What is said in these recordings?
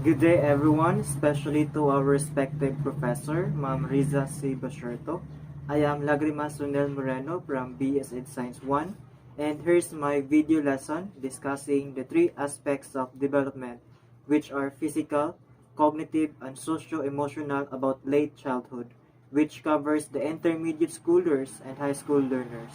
Good day everyone, especially to our respected professor, Ma'am Riza C. Basherto. I am Lagrimas Ronnel Moreno from BSEd-SCIENCE 1, and here's my video lesson discussing the three aspects of development, which are physical, cognitive, and socio-emotional about late childhood, which covers the intermediate schoolers and high school learners.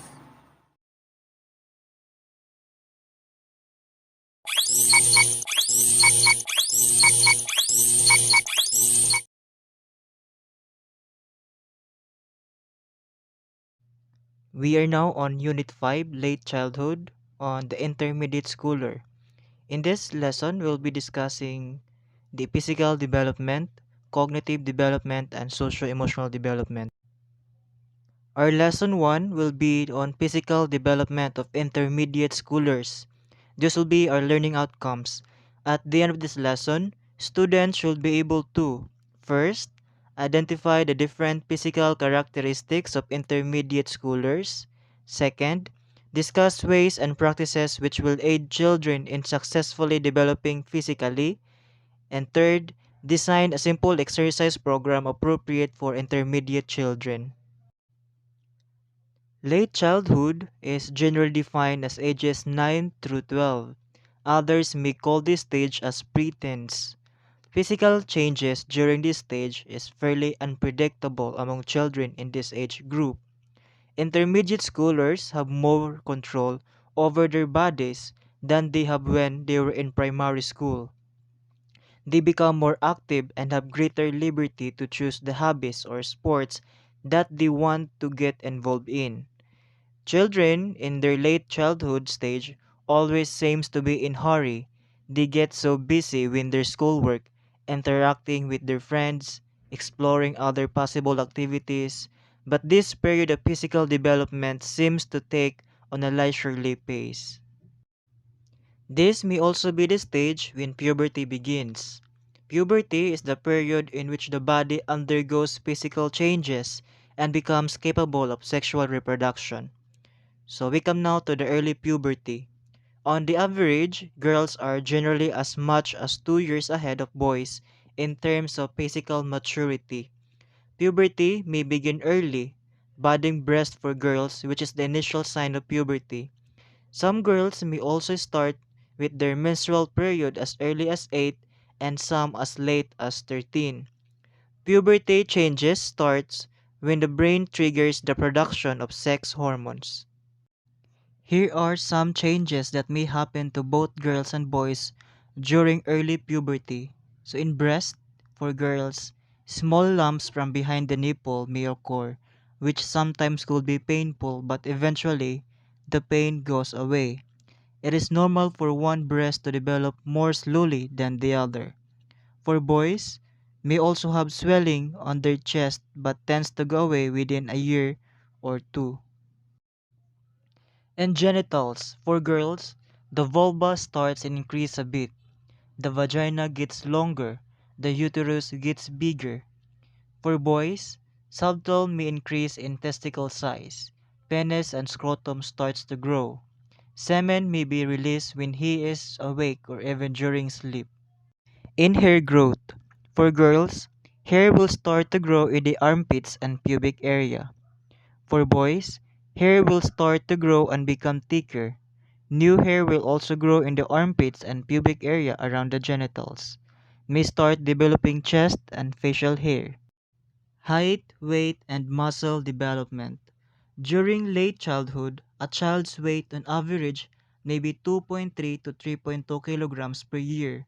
We are now on Unit 5, Late Childhood, on the Intermediate Schooler. In this lesson, we'll be discussing the physical development, cognitive development, and socio-emotional development. Our lesson 1 will be on physical development of intermediate schoolers. This will be our learning outcomes. At the end of this lesson, students should be able to first, identify the different physical characteristics of intermediate schoolers. Second, discuss ways and practices which will aid children in successfully developing physically. And third, design a simple exercise program appropriate for intermediate children. Late childhood is generally defined as ages 9 through 12. Others may call this stage as preteens. Physical changes during this stage is fairly unpredictable among children in this age group. Intermediate schoolers have more control over their bodies than they have when they were in primary school. They become more active and have greater liberty to choose the hobbies or sports that they want to get involved in. Children in their late childhood stage always seems to be in hurry. They get so busy with their schoolwork, interacting with their friends, exploring other possible activities, but this period of physical development seems to take on a leisurely pace. This may also be the stage when puberty begins. Puberty is the period in which the body undergoes physical changes and becomes capable of sexual reproduction. So we come now to the early puberty. On the average, girls are generally as much as 2 years ahead of boys in terms of physical maturity. Puberty may begin early, budding breast for girls, which is the initial sign of puberty. Some girls may also start with their menstrual period as early as 8 and some as late as 13. Puberty changes starts when the brain triggers the production of sex hormones. Here are some changes that may happen to both girls and boys during early puberty. So in breast, for girls, small lumps from behind the nipple may occur, which sometimes could be painful but eventually the pain goes away. It is normal for one breast to develop more slowly than the other. For boys, may also have swelling on their chest but tends to go away within a year or two. And genitals. For girls, the vulva starts and increase a bit. The vagina gets longer. The uterus gets bigger. For boys, subtle may increase in testicle size. Penis and scrotum starts to grow. Semen may be released when he is awake or even during sleep. In hair growth. For girls, hair will start to grow in the armpits and pubic area. For boys, hair will start to grow and become thicker. New hair will also grow in the armpits and pubic area around the genitals. May start developing chest and facial hair. Height, weight, and muscle development. During late childhood, a child's weight on average may be 2.3 to 3.2 kilograms per year.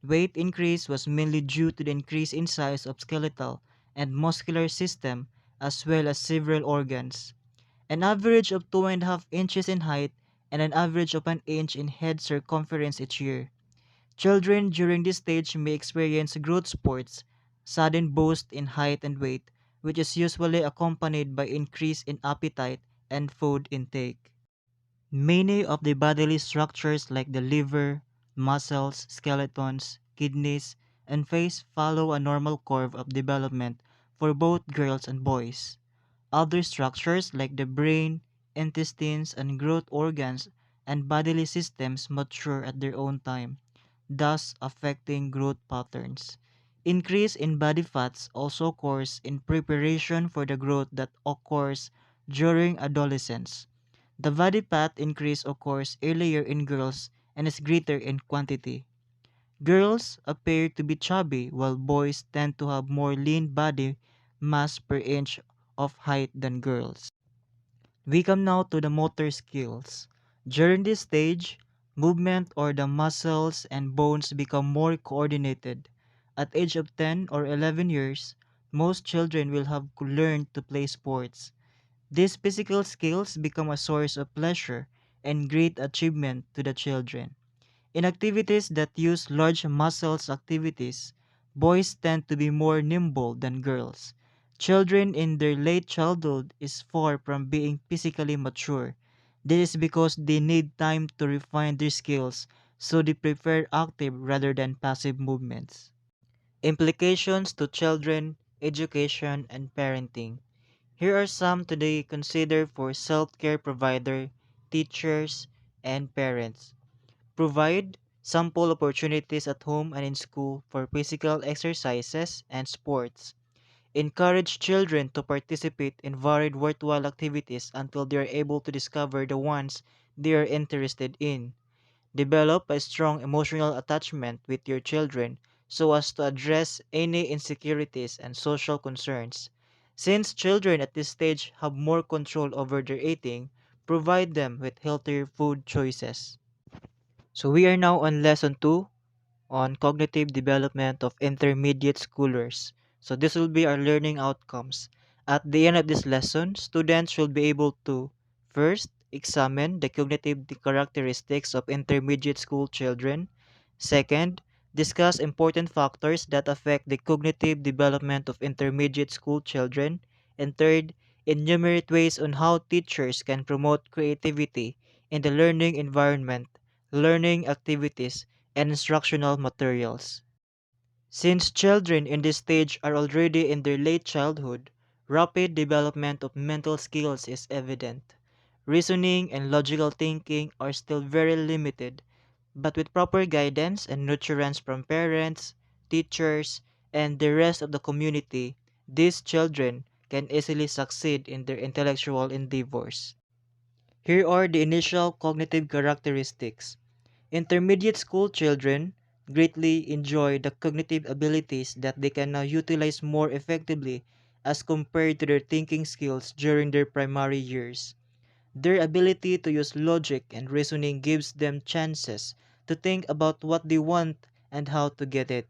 Weight increase was mainly due to the increase in size of skeletal and muscular system as well as several organs. An average of 2.5 inches in height and an average of an inch in head circumference each year. Children during this stage may experience growth spurts, sudden boost in height and weight, which is usually accompanied by increase in appetite and food intake. Many of the bodily structures like the liver, muscles, skeletons, kidneys, and face follow a normal curve of development for both girls and boys. Other structures like the brain, intestines, and growth organs and bodily systems mature at their own time. thus affecting growth patterns. Increase in body fats also occurs in preparation for the growth that occurs during adolescence. The body fat increase occurs earlier in girls and is greater in quantity. Girls appear to be chubby while boys tend to have more lean body mass per inch of height than girls. We come now to the motor skills. During this stage, movement or the muscles and bones become more coordinated. At age of 10 or 11 years, most children will have learned to play sports. These physical skills become a source of pleasure and great achievement to the children. In activities that use large muscles activities, boys tend to be more nimble than girls. Children in their late childhood is far from being physically mature. This is because they need time to refine their skills, so they prefer active rather than passive movements. Implications to children, education, and parenting. Here are some today consider for self-care provider, teachers, and parents. Provide sample opportunities at home and in school for physical exercises and sports. Encourage children to participate in varied worthwhile activities until they are able to discover the ones they are interested in. Develop a strong emotional attachment with your children so as to address any insecurities and social concerns. Since children at this stage have more control over their eating, provide them with healthier food choices. So we are now on lesson 2 on cognitive development of intermediate schoolers. So this will be our learning outcomes. At the end of this lesson, students should be able to first examine the cognitive characteristics of intermediate school children. Second, discuss important factors that affect the cognitive development of intermediate school children. And third, enumerate ways on how teachers can promote creativity in the learning environment, learning activities, and instructional materials. Since children in this stage are already in their late childhood, rapid development of mental skills is evident. Reasoning and logical thinking are still very limited, but with proper guidance and nurturance from parents, teachers, and the rest of the community, these children can easily succeed in their intellectual endeavors. Here are the initial cognitive characteristics. Intermediate school children greatly enjoy the cognitive abilities that they can now utilize more effectively as compared to their thinking skills during their primary years. Their ability to use logic and reasoning gives them chances to think about what they want and how to get it.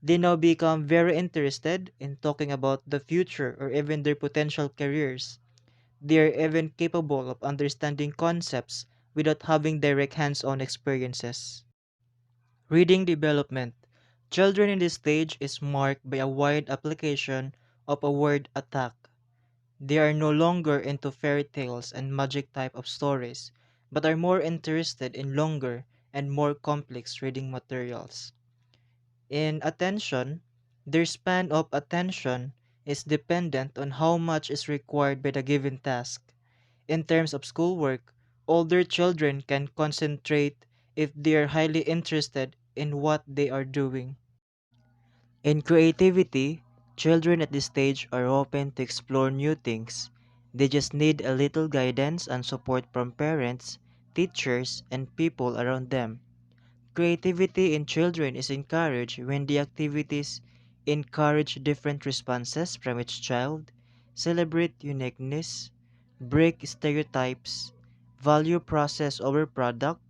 They now become very interested in talking about the future or even their potential careers. They are even capable of understanding concepts without having direct hands-on experiences. Reading development. Children in this stage is marked by a wide application of a word attack. They are no longer into fairy tales and magic type of stories, but are more interested in longer and more complex reading materials. In attention, their span of attention is dependent on how much is required by the given task. In terms of schoolwork, older children can concentrate if they are highly interested in what they are doing. In creativity, children at this stage are open to explore new things. They just need a little guidance and support from parents, teachers, and people around them. Creativity in children is encouraged when the activities encourage different responses from each child, celebrate uniqueness, break stereotypes, value process over product,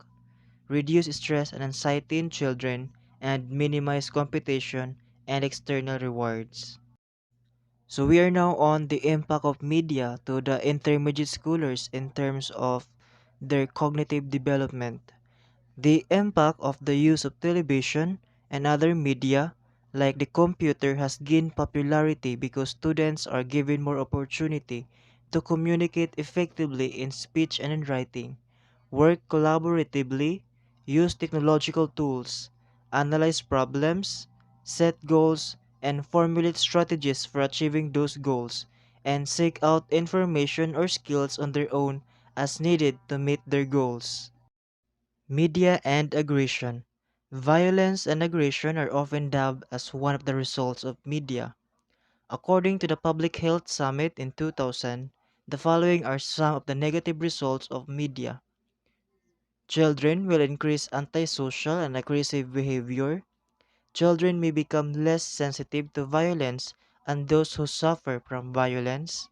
reduce stress and anxiety in children, and minimize competition and external rewards. So we are now on the impact of media to the intermediate schoolers in terms of their cognitive development. The impact of the use of television and other media like the computer has gained popularity because students are given more opportunity to communicate effectively in speech and in writing, work collaboratively, use technological tools, analyze problems, set goals, and formulate strategies for achieving those goals, and seek out information or skills on their own as needed to meet their goals. Media and aggression. Violence and aggression are often dubbed as one of the results of media. According to the Public Health Summit in 2000, the following are some of the negative results of media. Children will increase antisocial and aggressive behavior. Children may become less sensitive to violence and those who suffer from violence.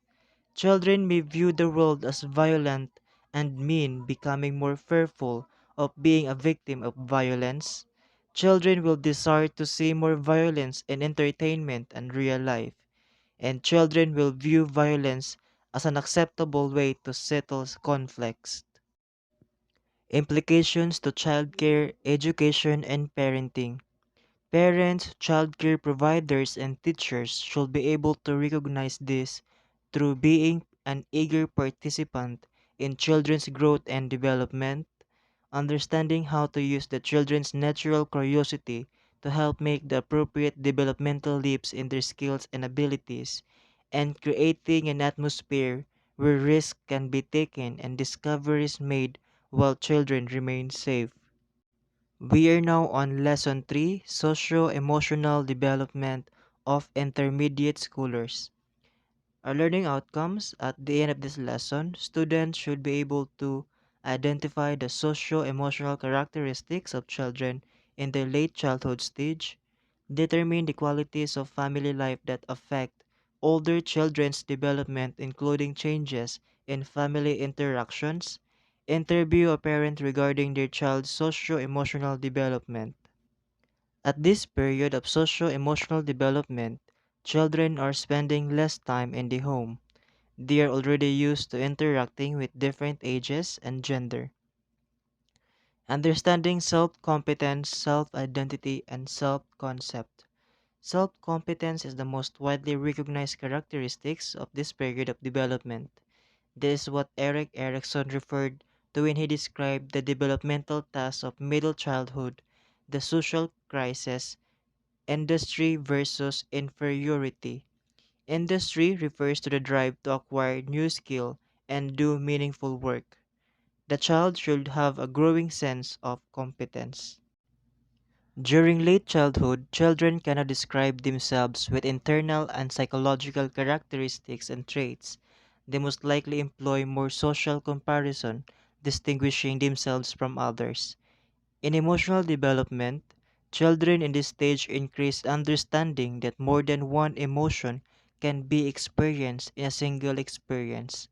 Children may view the world as violent and mean, becoming more fearful of being a victim of violence. Children will desire to see more violence in entertainment and real life, and children will view violence as an acceptable way to settle conflicts. Implications to childcare, education, and parenting. Parents, childcare providers, and teachers should be able to recognize this through being an eager participant in children's growth and development, understanding how to use the children's natural curiosity to help make the appropriate developmental leaps in their skills and abilities, and creating an atmosphere where risks can be taken and discoveries made while children remain safe. We are now on Lesson 3, Socio-emotional Development of Intermediate Schoolers. Our learning outcomes at the end of this lesson, students should be able to identify the socio-emotional characteristics of children in their late childhood stage, determine the qualities of family life that affect older children's development including changes in family interactions, interview a parent regarding their child's socio-emotional development. At this period of socio-emotional development, children are spending less time in the home. They are already used to interacting with different ages and gender. Understanding self-competence, self-identity, and self-concept. Self-competence is the most widely recognized characteristics of this period of development. This is what Erik Erikson referred to when he described the developmental tasks of middle childhood, the social crisis, industry versus inferiority. Industry refers to the drive to acquire new skill and do meaningful work. The child should have a growing sense of competence. During late childhood, children cannot describe themselves with internal and psychological characteristics and traits. They most likely employ more social comparison, distinguishing themselves from others. In emotional development, children in this stage increase understanding that more than one emotion can be experienced in a single experience.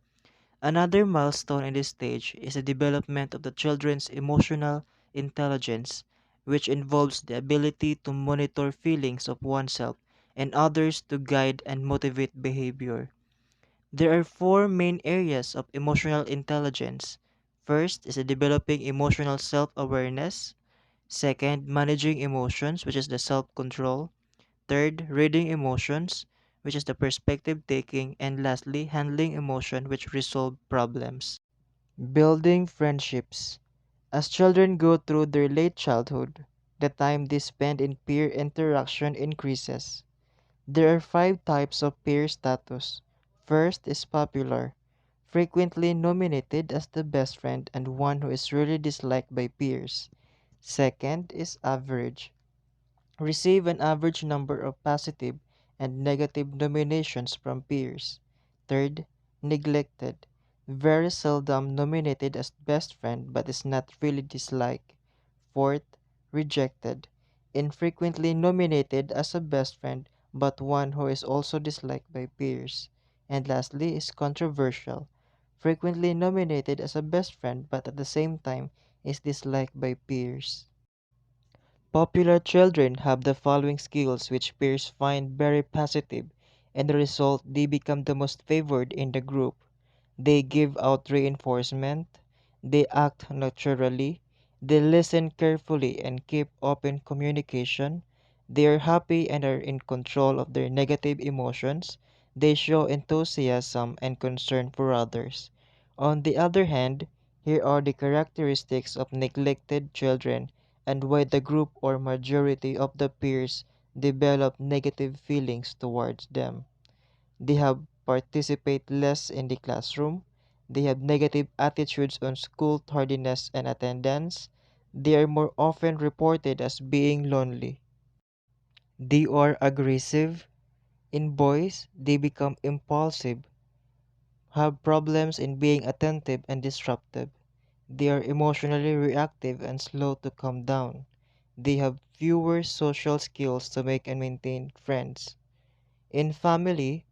Another milestone in this stage is the development of the children's emotional intelligence, which involves the ability to monitor feelings of oneself and others to guide and motivate behavior. There are four main areas of emotional intelligence. First is the developing emotional self-awareness. Second, managing emotions, which is the self-control. Third, reading emotions, which is the perspective taking. And lastly, handling emotion, which resolve problems. Building friendships. As children go through their late childhood, the time they spend in peer interaction increases. There are five types of peer status. First is popular, frequently nominated as the best friend and one who is really disliked by peers. Second is average, receive an average number of positive and negative nominations from peers. Third, neglected, very seldom nominated as best friend but is not really disliked. Fourth, rejected, infrequently nominated as a best friend but one who is also disliked by peers. And lastly is controversial, frequently nominated as a best friend but at the same time is disliked by peers. Popular children have the following skills which peers find very positive, and the result they become the most favored in the group. They give out reinforcement, they act naturally, they listen carefully and keep open communication, they are happy and are in control of their negative emotions, they show enthusiasm and concern for others. On the other hand, here are the characteristics of neglected children and why the group or majority of the peers develop negative feelings towards them. They have participate less in the classroom. They have negative attitudes on school tardiness and attendance. They are more often reported as being lonely. They are aggressive. In boys, they become impulsive, have problems in being attentive and disruptive. They are emotionally reactive and slow to calm down. They have fewer social skills to make and maintain friends. In family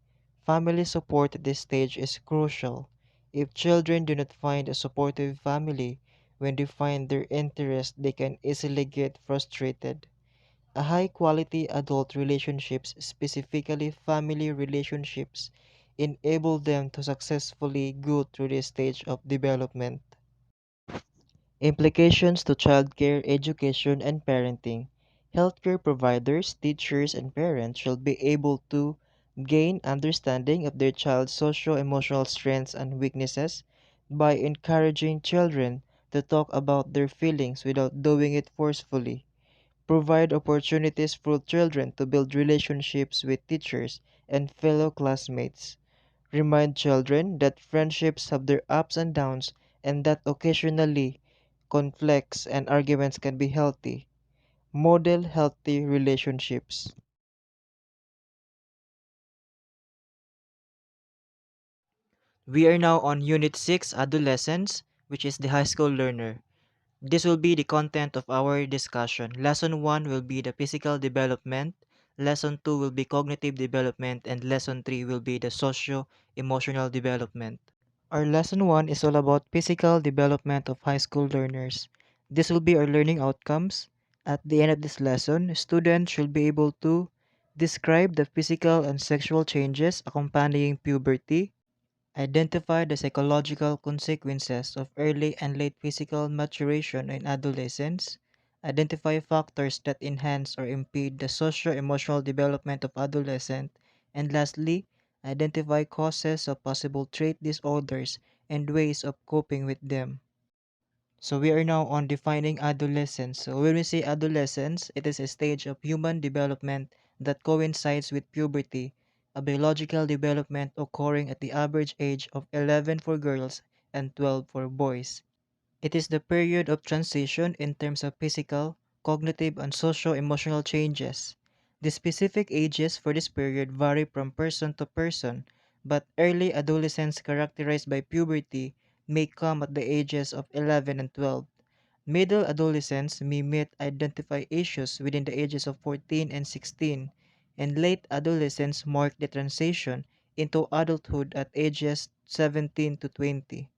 support at this stage is crucial. If children do not find a supportive family when they find their interest, they can easily get frustrated. A high quality adult relationships, specifically family relationships, enable them to successfully go through this stage of development. Implications to childcare, education, and parenting. Healthcare providers, teachers, and parents should be able to gain understanding of their child's socio-emotional strengths and weaknesses by encouraging children to talk about their feelings without doing it forcefully. Provide opportunities for children to build relationships with teachers and fellow classmates. Remind children that friendships have their ups and downs and that occasionally conflicts and arguments can be healthy. Model healthy relationships. We are now on Unit 6, Adolescence, which is the high school learner. This will be the content of our discussion. Lesson 1 will be the physical development, Lesson 2 will be cognitive development, and Lesson 3 will be the socio-emotional development. Our Lesson 1 is all about physical development of high school learners. This will be our learning outcomes. At the end of this lesson, students should be able to describe the physical and sexual changes accompanying puberty, identify the psychological consequences of early and late physical maturation in adolescence, identify factors that enhance or impede the socio-emotional development of adolescent, and lastly, identify causes of possible trait disorders and ways of coping with them. So we are now on defining adolescence. So when we say adolescence, it is a stage of human development that coincides with puberty, a biological development occurring at the average age of 11 for girls and 12 for boys. It is the period of transition in terms of physical, cognitive, and socio-emotional changes. The specific ages for this period vary from person to person, but early adolescence characterized by puberty may come at the ages of 11 and 12. Middle adolescents may meet identify issues within the ages of 14 and 16, and late adolescents mark the transition into adulthood at ages 17 to 20.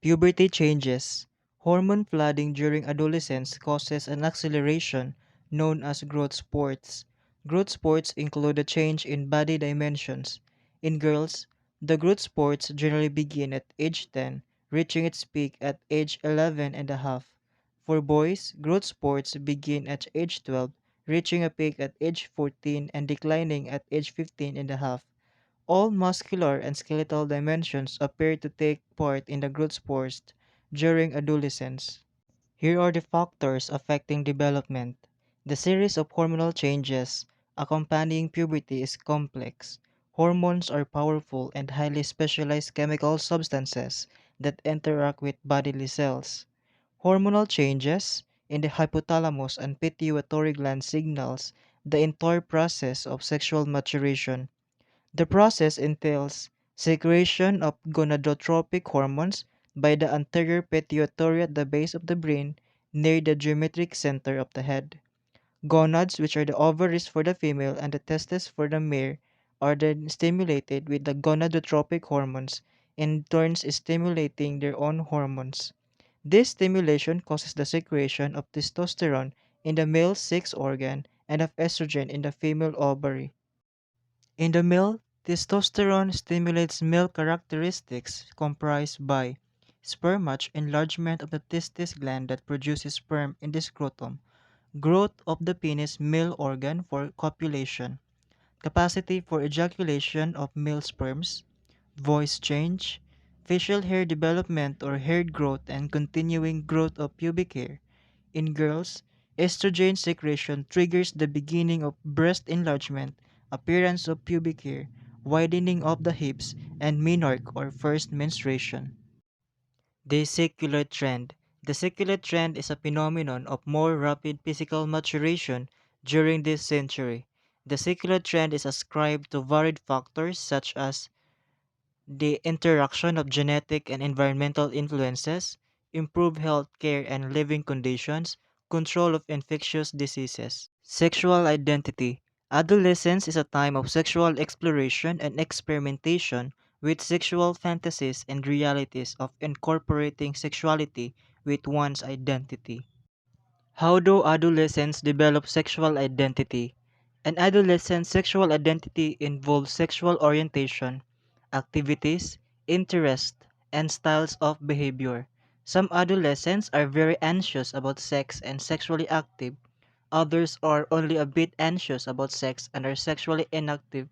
Puberty changes. Hormone flooding during adolescence causes an acceleration known as growth spurts. Growth spurts include a change in body dimensions. In girls, the growth spurts generally begin at age 10, reaching its peak at age 11 and a half. For boys, growth spurts begin at age 12, reaching a peak at age 14 and declining at age 15 and a half. All muscular and skeletal dimensions appear to take part in the growth spurts during adolescence. Here are the factors affecting development. The series of hormonal changes accompanying puberty is complex. Hormones are powerful and highly specialized chemical substances that interact with bodily cells. Hormonal changes in the hypothalamus and pituitary gland signals the entire process of sexual maturation. The process entails secretion of gonadotropic hormones by the anterior pituitary at the base of the brain near the geometric center of the head. Gonads, which are the ovaries for the female and the testes for the male, are then stimulated with the gonadotropic hormones, in turn stimulating their own hormones. This stimulation causes the secretion of testosterone in the male sex organ and of estrogen in the female ovary. In the male, testosterone stimulates male characteristics comprised by spermage, enlargement of the testis gland that produces sperm in the scrotum, growth of the penis male organ for copulation, capacity for ejaculation of male sperms, voice change, facial hair development or hair growth and continuing growth of pubic hair. In girls, estrogen secretion triggers the beginning of breast enlargement, appearance of pubic hair, widening of the hips, and menarche or first menstruation. The secular trend. The secular trend is a phenomenon of more rapid physical maturation during this century. The secular trend is ascribed to varied factors such as the interaction of genetic and environmental influences, improved health care and living conditions, control of infectious diseases. Sexual identity. Adolescence is a time of sexual exploration and experimentation with sexual fantasies and realities of incorporating sexuality with one's identity. How do adolescents develop sexual identity? An adolescent's sexual identity involves sexual orientation, activities, interests, and styles of behavior. Some adolescents are very anxious about sex and sexually active. Others are only a bit anxious about sex and are sexually inactive.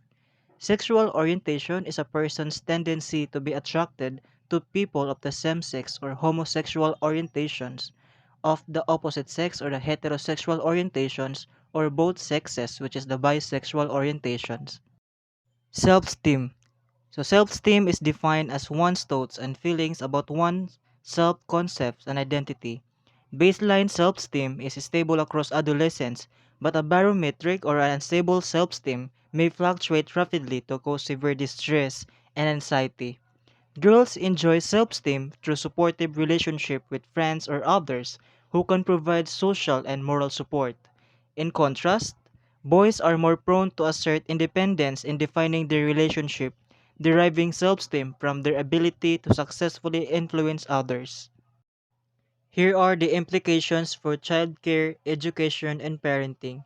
Sexual orientation is a person's tendency to be attracted to people of the same sex or homosexual orientations, of the opposite sex or the heterosexual orientations, or both sexes, which is the bisexual orientations. Self-esteem. So self-esteem is defined as one's thoughts and feelings about one's self-concepts and identity. Baseline self-esteem is stable across adolescence, but a barometric or unstable self-esteem may fluctuate rapidly to cause severe distress and anxiety. Girls enjoy self-esteem through supportive relationship with friends or others who can provide social and moral support. In contrast, boys are more prone to assert independence in defining their relationship, deriving self-esteem from their ability to successfully influence others. Here are the implications for childcare, education, and parenting.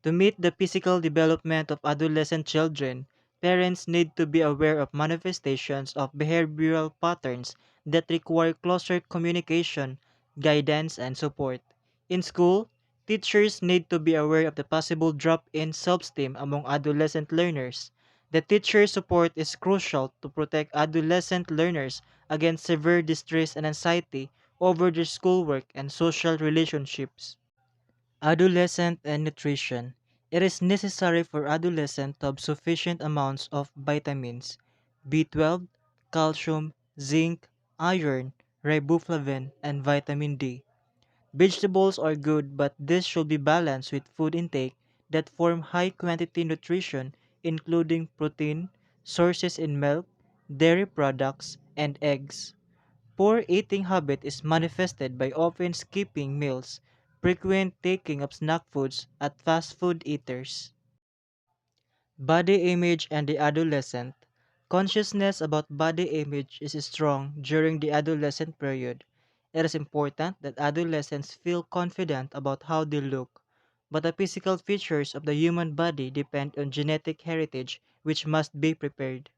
To meet the physical development of adolescent children, parents need to be aware of manifestations of behavioral patterns that require closer communication, guidance, and support. In school, teachers need to be aware of the possible drop in self-esteem among adolescent learners. The teacher support is crucial to protect adolescent learners against severe distress and anxiety over their schoolwork and social relationships. Adolescent and nutrition. It is necessary for adolescents to have sufficient amounts of vitamins B12, calcium, zinc, iron, riboflavin, and vitamin D. Vegetables are good, but this should be balanced with food intake that form high quantity nutrition, including protein, sources in milk, dairy products, and eggs. Poor eating habit is manifested by often skipping meals, frequent taking of snack foods at fast food eaters. Body image and the adolescent. Consciousness about body image is strong during the adolescent period. It is important that adolescents feel confident about how they look, but the physical features of the human body depend on genetic heritage, which must be prepared.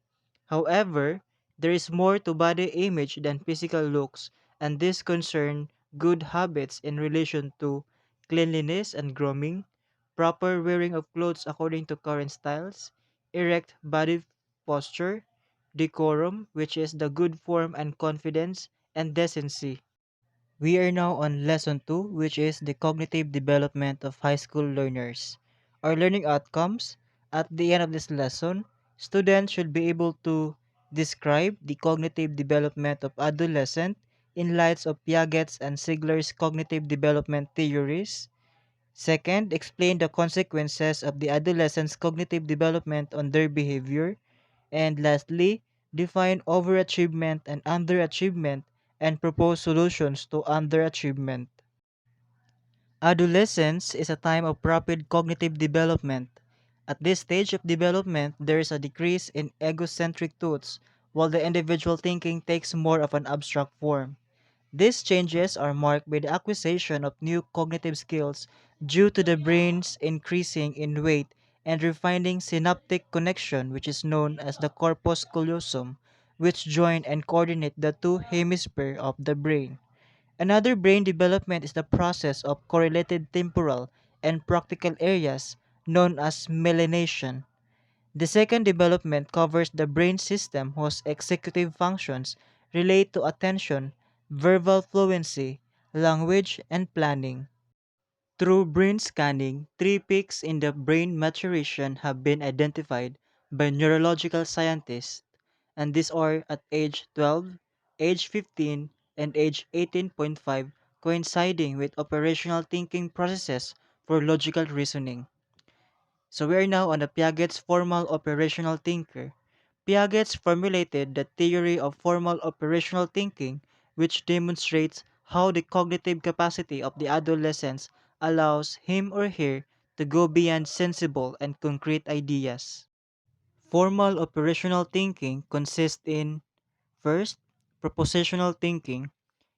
However, there is more to body image than physical looks, and this concern good habits in relation to cleanliness and grooming, proper wearing of clothes according to current styles, erect body posture, decorum, which is the good form and confidence, and decency. We are now on lesson 2, which is the cognitive development of high school learners. Our learning outcomes. At the end of this lesson, students should be able to describe the cognitive development of adolescent in light of Piaget's and Sigler's cognitive development theories. Second, explain the consequences of the adolescent's cognitive development on their behavior. And lastly, define overachievement and underachievement and propose solutions to underachievement. Adolescence is a time of rapid cognitive development. At this stage of development, there is a decrease in egocentric thoughts, while the individual thinking takes more of an abstract form. These changes are marked by the acquisition of new cognitive skills due to the brain's increasing in weight and refining synaptic connection, which is known as the corpus callosum, which join and coordinate the two hemispheres of the brain. Another brain development is the process of correlated temporal and practical areas known as melanation. The second development covers the brain system whose executive functions relate to attention, verbal fluency, language, and planning. Through brain scanning, three peaks in the brain maturation have been identified by neurological scientists, and these are at age 12, age 15, and age 18.5, coinciding with operational thinking processes for logical reasoning. So we are now on the Piaget's formal operational thinker. Piaget formulated the theory of formal operational thinking, which demonstrates how the cognitive capacity of the adolescents allows him or her to go beyond sensible and concrete ideas. Formal operational thinking consists in: first, propositional thinking.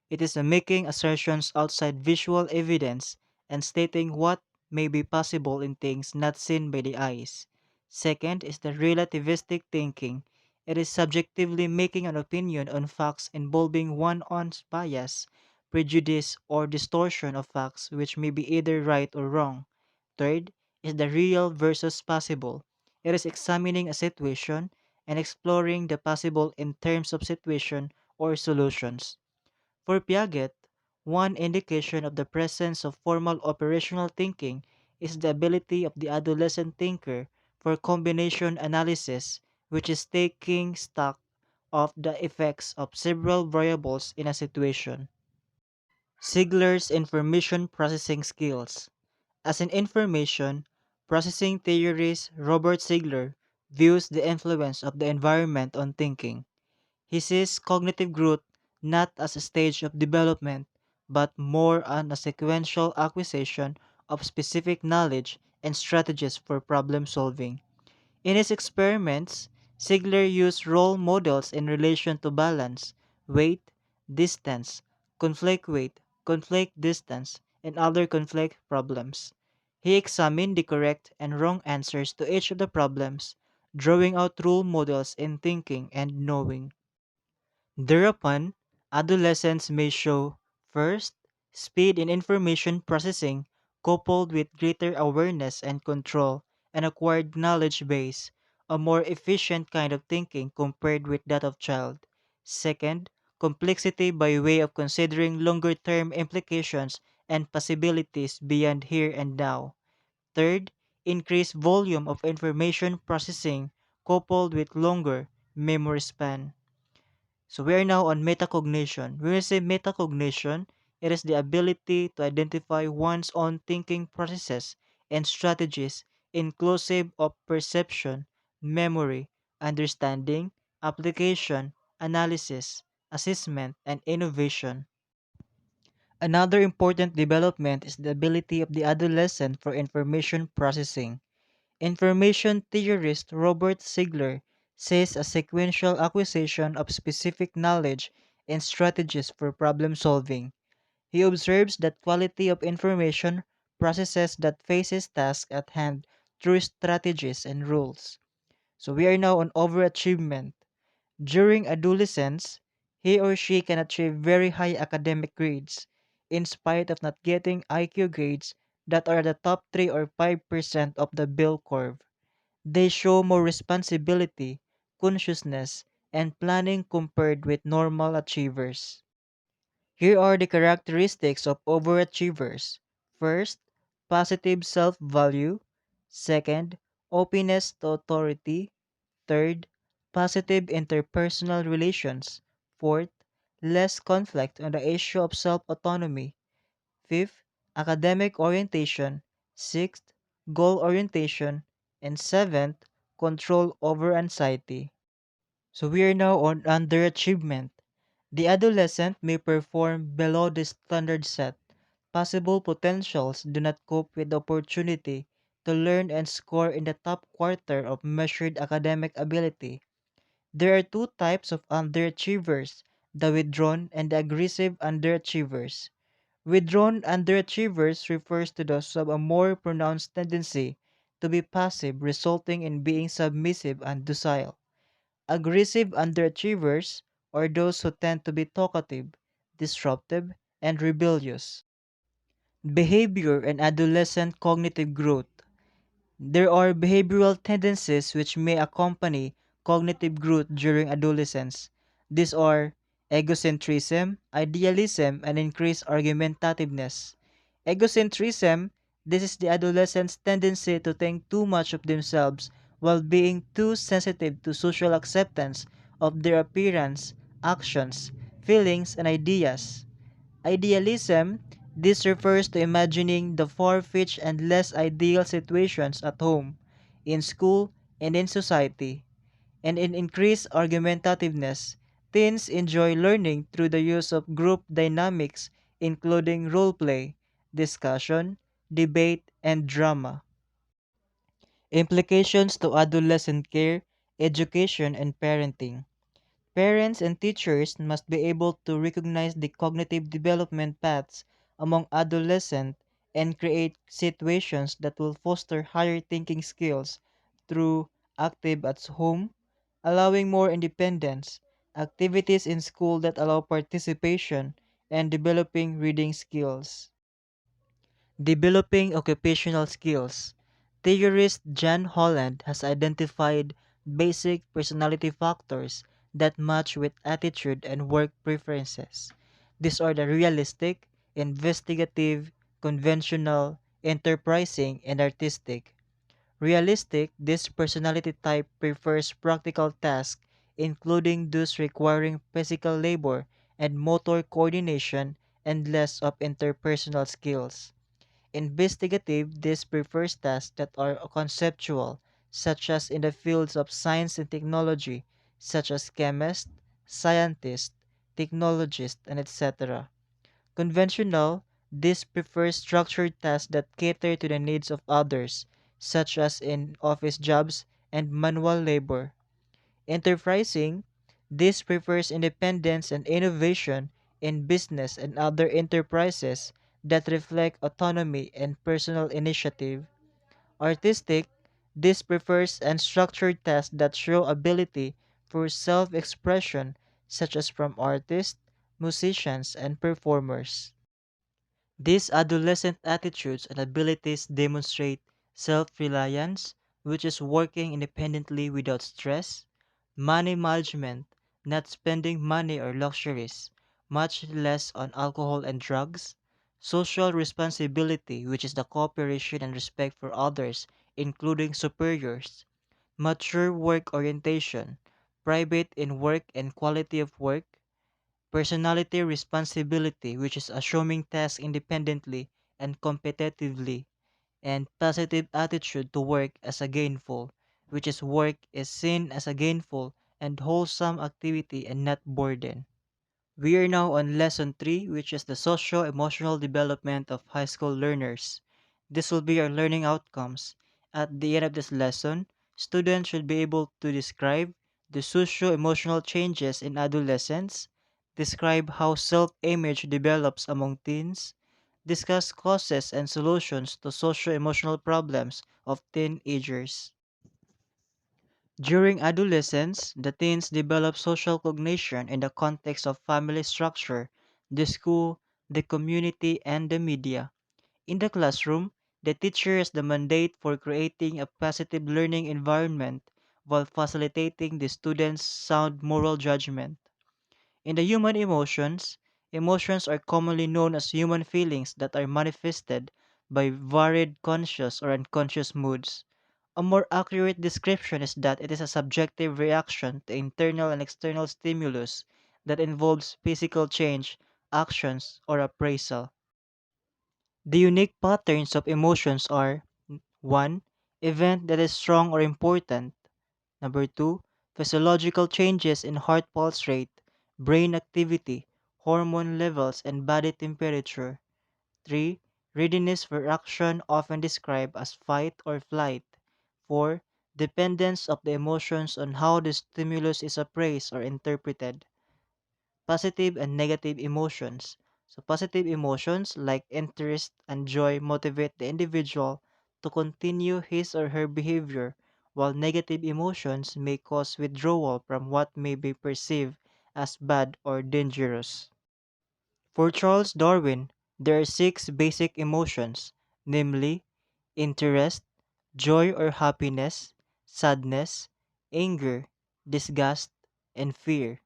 It is a making assertions outside visual evidence and stating what may be possible in things not seen by the eyes. Second is the relativistic thinking. It is subjectively making an opinion on facts involving one's bias, prejudice, or distortion of facts which may be either right or wrong. Third is the real versus possible. It is examining a situation and exploring the possible in terms of situation or solutions. For Piaget, one indication of the presence of formal operational thinking is the ability of the adolescent thinker for combination analysis, which is taking stock of the effects of several variables in a situation. Ziegler's information processing skills. As in information processing theories, Robert Ziegler views the influence of the environment on thinking. He sees cognitive growth not as a stage of development, but more on a sequential acquisition of specific knowledge and strategies for problem solving. In his experiments, Ziegler used role models in relation to balance, weight, distance, conflict distance, and other conflict problems. He examined the correct and wrong answers to each of the problems, drawing out role models in thinking and knowing. Thereupon, adolescents may show: first, speed in information processing coupled with greater awareness and control and acquired knowledge base, a more efficient kind of thinking compared with that of child. Second, complexity by way of considering longer-term implications and possibilities beyond here and now. Third, increased volume of information processing coupled with longer memory span. So we are now on metacognition. When we say metacognition, it is the ability to identify one's own thinking processes and strategies inclusive of perception, memory, understanding, application, analysis, assessment, and innovation. Another important development is the ability of the adolescent for information processing. Information theorist Robert Ziegler says a sequential acquisition of specific knowledge and strategies for problem solving. He observes that quality of information processes that faces tasks at hand through strategies and rules. So we are now on overachievement. During adolescence, he or she can achieve very high academic grades in spite of not getting IQ grades that are the top 3 or 5% of the bell curve. They show more responsibility, consciousness, and planning compared with normal achievers. Here are the characteristics of overachievers. First, positive self-value. Second, openness to authority. Third, positive interpersonal relations. Fourth, less conflict on the issue of self-autonomy. Fifth, academic orientation. Sixth, goal orientation. And seventh, control over anxiety. So we are now on underachievement. The adolescent may perform below the standard set. Possible potentials do not cope with the opportunity to learn and score in the top quarter of measured academic ability. There are two types of underachievers: the withdrawn and the aggressive underachievers. Withdrawn underachievers refers to those who have a more pronounced tendency to be passive, resulting in being submissive and docile. Aggressive underachievers are those who tend to be talkative, disruptive, and rebellious. Behavior and adolescent cognitive growth. There are behavioral tendencies which may accompany cognitive growth during adolescence. These are egocentrism, idealism, and increased argumentativeness. Egocentrism: this is the adolescent's tendency to think too much of themselves while being too sensitive to social acceptance of their appearance, actions, feelings, and ideas. Idealism, this refers to imagining the far-fetched and less ideal situations at home, in school, and in society. And in increased argumentativeness, teens enjoy learning through the use of group dynamics, including role play, discussion, debate, and drama. Implications to adolescent care, education, and parenting. Parents and teachers must be able to recognize the cognitive development paths among adolescents and create situations that will foster higher thinking skills through active at home, allowing more independence, activities in school that allow participation, and developing reading skills. Developing occupational skills. Theorist John Holland has identified basic personality factors that match with attitude and work preferences. These are the realistic, investigative, conventional, enterprising, and artistic. Realistic, this personality type prefers practical tasks, including those requiring physical labor and motor coordination and less of interpersonal skills. Investigative, this prefers tasks that are conceptual, such as in the fields of science and technology, such as chemists, scientists, technologists, and etc. Conventional, this prefers structured tasks that cater to the needs of others, such as in office jobs and manual labor. Enterprising, this prefers independence and innovation in business and other enterprises that reflect autonomy and personal initiative. Artistic, this prefers unstructured tasks that show ability for self-expression, such as from artists, musicians, and performers. These adolescent attitudes and abilities demonstrate self-reliance, which is working independently without stress, money management, not spending money or luxuries, much less on alcohol and drugs, social responsibility, which is the cooperation and respect for others, including superiors, mature work orientation, private in work and quality of work, personality responsibility, which is assuming tasks independently and competitively, and positive attitude to work as a gainful, which is work is seen as a gainful and wholesome activity and not burden. We are now on lesson 3, which is the socio-emotional development of high school learners. This will be our learning outcomes. At the end of this lesson, students should be able to describe the socio-emotional changes in adolescence, describe how self-image develops among teens, discuss causes and solutions to socio-emotional problems of teenagers. During adolescence, the teens develop social cognition in the context of family structure, the school, the community, and the media. In the classroom, the teacher has the mandate for creating a positive learning environment while facilitating the students' sound moral judgment. In the human emotions, emotions are commonly known as human feelings that are manifested by varied conscious or unconscious moods. A more accurate description is that it is a subjective reaction to internal and external stimulus that involves physical change, actions, or appraisal. The unique patterns of emotions are 1. Event that is strong or important. Number 2. Physiological changes in heart pulse rate, brain activity, hormone levels, and body temperature. 3. Readiness for action, often described as fight or flight. 4. Dependence of the emotions on how the stimulus is appraised or interpreted. Positive and negative emotions. So, positive emotions like interest and joy motivate the individual to continue his or her behavior, while negative emotions may cause withdrawal from what may be perceived as bad or dangerous. For Charles Darwin, there are six basic emotions, namely interest, joy or happiness, sadness, anger, disgust, and fear.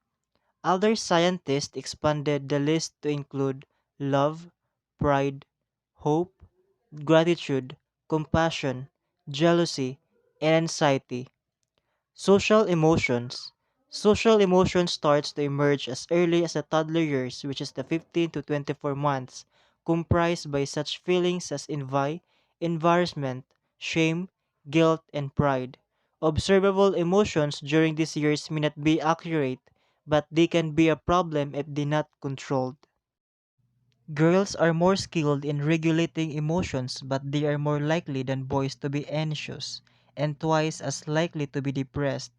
Other scientists expanded the list to include love, pride, hope, gratitude, compassion, jealousy, and anxiety. Social emotions. Social emotion starts to emerge as early as the toddler years, which is the 15 to 24 months, comprised by such feelings as envy, embarrassment, shame, guilt, and pride. Observable emotions during these years may not be accurate, but they can be a problem if they not controlled. Girls are more skilled in regulating emotions, but they are more likely than boys to be anxious and twice as likely to be depressed.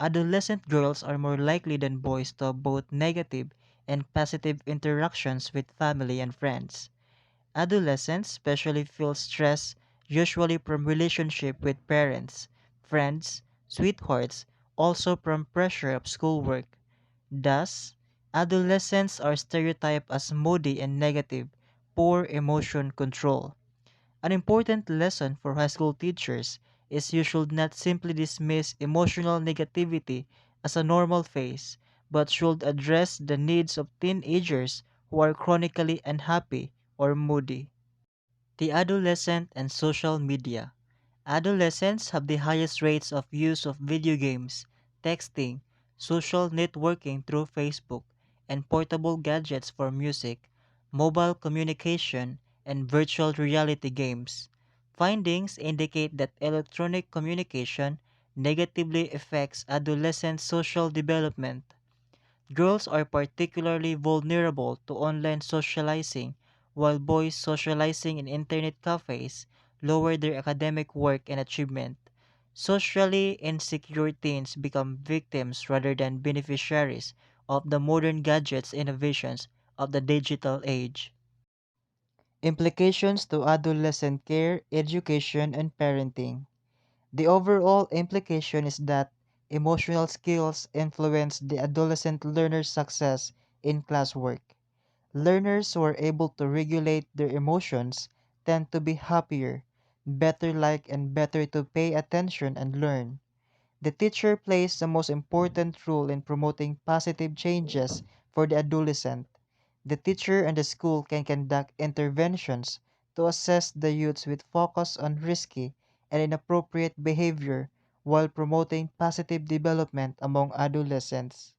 Adolescent girls are more likely than boys to have both negative and positive interactions with family and friends. Adolescents especially feel stress, usually from relationship with parents, friends, sweethearts, also from pressure of schoolwork. Thus, adolescents are stereotyped as moody and negative, poor emotion control. An important lesson for high school teachers is you should not simply dismiss emotional negativity as a normal phase, but should address the needs of teenagers who are chronically unhappy or moody. The adolescent and social media. Adolescents have the highest rates of use of video games, texting, social networking through Facebook, and portable gadgets for music, mobile communication, and virtual reality games. Findings indicate that electronic communication negatively affects adolescent social development. Girls are particularly vulnerable to online socializing, while boys socializing in internet cafes lower their academic work and achievement. Socially insecure teens become victims rather than beneficiaries of the modern gadgets innovations of the digital age. Implications to adolescent care, education, and parenting. The overall implication is that emotional skills influence the adolescent learner's success in classwork. Learners who are able to regulate their emotions tend to be happier, better liked, and better to pay attention and learn. The teacher plays the most important role in promoting positive changes for the adolescent. The teacher and the school can conduct interventions to assess the youths with focus on risky and inappropriate behavior while promoting positive development among adolescents.